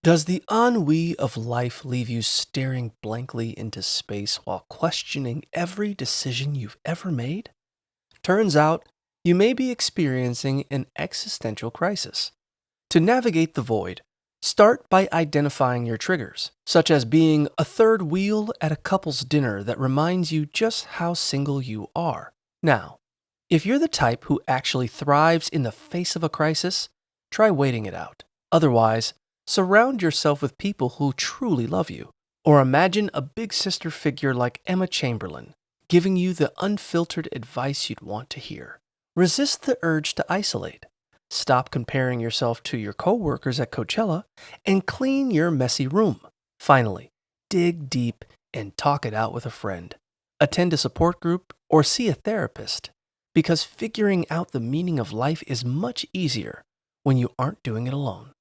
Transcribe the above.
Does the ennui of life leave you staring blankly into space while questioning every decision you've ever made? Turns out, you may be experiencing an existential crisis. To navigate the void, start by identifying your triggers, such as being a third wheel at a couple's dinner that reminds you just how single you are. Now, if you're the type who actually thrives in the face of a crisis, try waiting it out. Otherwise, surround yourself with people who truly love you. Or imagine a big sister figure like Emma Chamberlain giving you the unfiltered advice you'd want to hear. Resist the urge to isolate. Stop comparing yourself to your coworkers at Coachella and clean your messy room. Finally, dig deep and talk it out with a friend. Attend a support group or see a therapist, because figuring out the meaning of life is much easier when you aren't doing it alone.